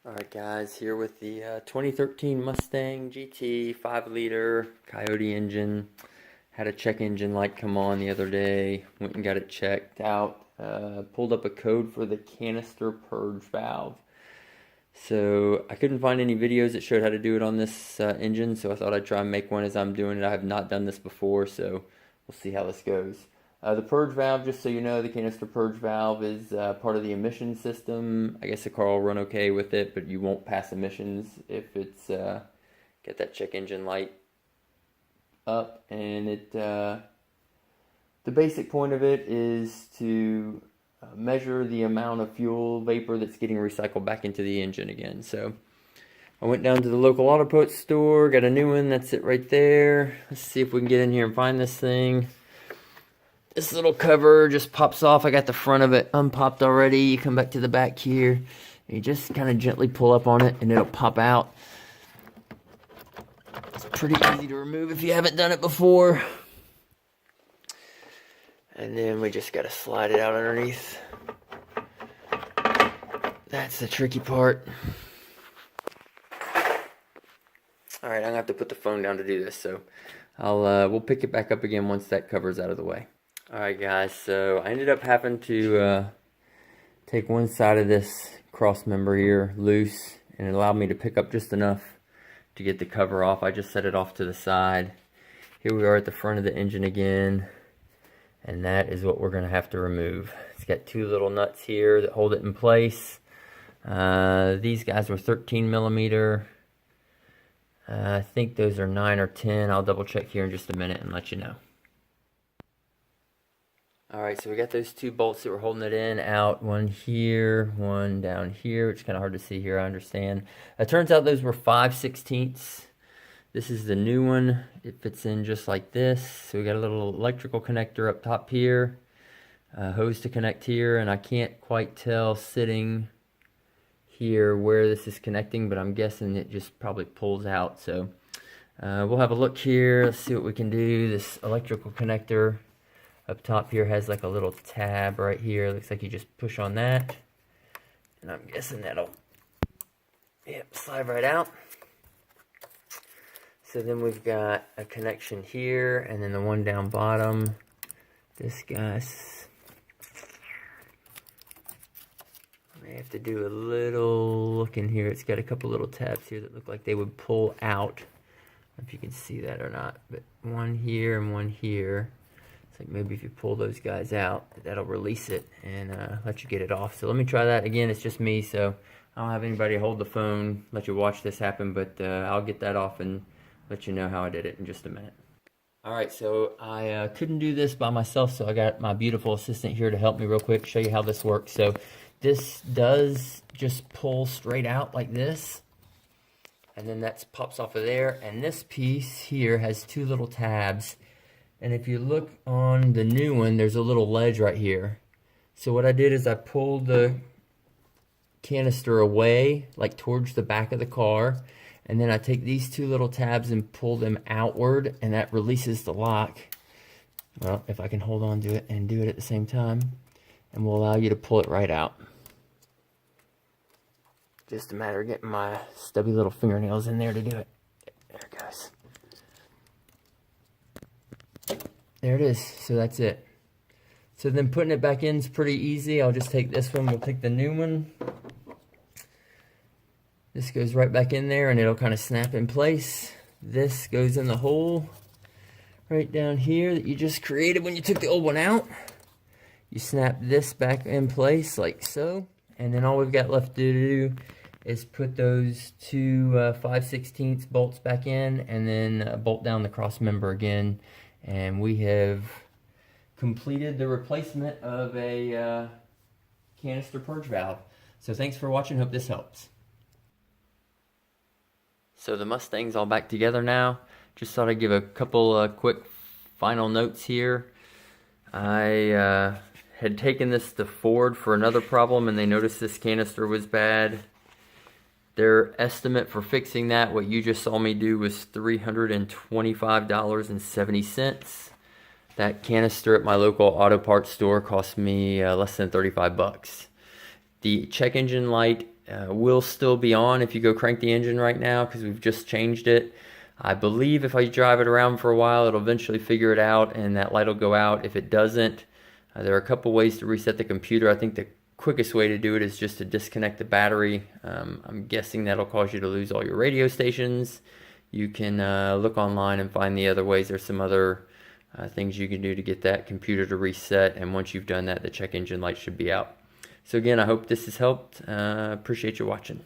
Alright guys, here with the 2013 Mustang GT 5-liter Coyote engine. Had a check engine light come on the other day, went and got it checked out, pulled up a code for the Canister Purge valve. So I couldn't find any videos that showed how to do it on this engine, so I thought I'd try and make one as I'm doing it. I have not done this before, so we'll see how this goes. The purge valve, just so you know, the canister purge valve is part of the emission system. I guess the car will run okay with it, but you won't pass emissions if it's get that check engine light up. And the basic point of it is to measure the amount of fuel vapor that's getting recycled back into the engine again. So I went down to the local auto parts store, got a new one. That's it right there. Let's see if we can get in here and find this thing. This little cover just pops off. I got the front of it unpopped already. You come back to the back here, and you just kind of gently pull up on it, and it'll pop out. It's pretty easy to remove if you haven't done it before. And then we just got to slide it out underneath. That's the tricky part. All right, I'm gonna have to put the phone down to do this, so we'll pick it back up again once that cover's out of the way. Alright guys, so I ended up having to take one side of this cross member here loose, and it allowed me to pick up just enough to get the cover off. I just set it off to the side. Here we are at the front of the engine again, and that is what we're going to have to remove. It's got two little nuts here that hold it in place. These guys were 13 millimeter. I think those are 9 or 10. I'll double check here in just a minute and let you know. Alright, so we got those two bolts that were holding it in out. One here, one down here, which is kind of hard to see here, I understand. It turns out those were 5/16. This is the new one. It fits in just like this. So we got a little electrical connector up top here. Hose to connect here, and I can't quite tell sitting here where this is connecting, but I'm guessing it just probably pulls out. So we'll have a look here. Let's see what we can do. This electrical connector up top here has like a little tab right here. Looks like you just push on that, and I'm guessing that'll slide right out. So then we've got a connection here, and then the one down bottom. This guy's, I may have to do a little look in here. It's got a couple little tabs here that look like they would pull out. I don't know if you can see that or not, but one here and one here. Like maybe if you pull those guys out, that'll release it and let you get it off. So let me try that again. It's just me, so I don't have anybody hold the phone, let you watch this happen, but I'll get that off and let you know how I did it in just a minute. Alright, so I couldn't do this by myself, so I got my beautiful assistant here to help me real quick, show you how this works. So this does just pull straight out like this, and then that pops off of there, and this piece here has two little tabs. And if you look on the new one, there's a little ledge right here. So what I did is I pulled the canister away, like towards the back of the car. And then I take these two little tabs and pull them outward, and that releases the lock. Well, if I can hold on to it and do it at the same time, and will allow you to pull it right out. Just a matter of getting my stubby little fingernails in there to do it. There it goes. There it is. So that's it. So then putting it back in is pretty easy. I'll just take this one. We'll take the new one. This goes right back in there, and it'll kind of snap in place. This goes in the hole right down here that you just created when you took the old one out. You snap this back in place like so. And then all we've got left to do is put those two 5/16 bolts back in, and then bolt down the cross member again. And we have completed the replacement of a canister purge valve. So thanks for watching. Hope this helps. So the Mustang's all back together now. Just thought I'd give a couple quick final notes here. I had taken this to Ford for another problem, and they noticed this canister was bad. Their estimate for fixing that, what you just saw me do, was $325.70. That canister at my local auto parts store cost me less than 35 bucks. The check engine light will still be on if you go crank the engine right now, because we've just changed it. I believe if I drive it around for a while, it'll eventually figure it out and that light will go out. If it doesn't, there are a couple ways to reset the computer. I think the quickest way to do it is just to disconnect the battery. I'm guessing that'll cause you to lose all your radio stations. You can look online and find the other ways. There's some other things you can do to get that computer to reset, and once you've done that, the check engine light should be out. So again, I hope this has helped. Appreciate you watching.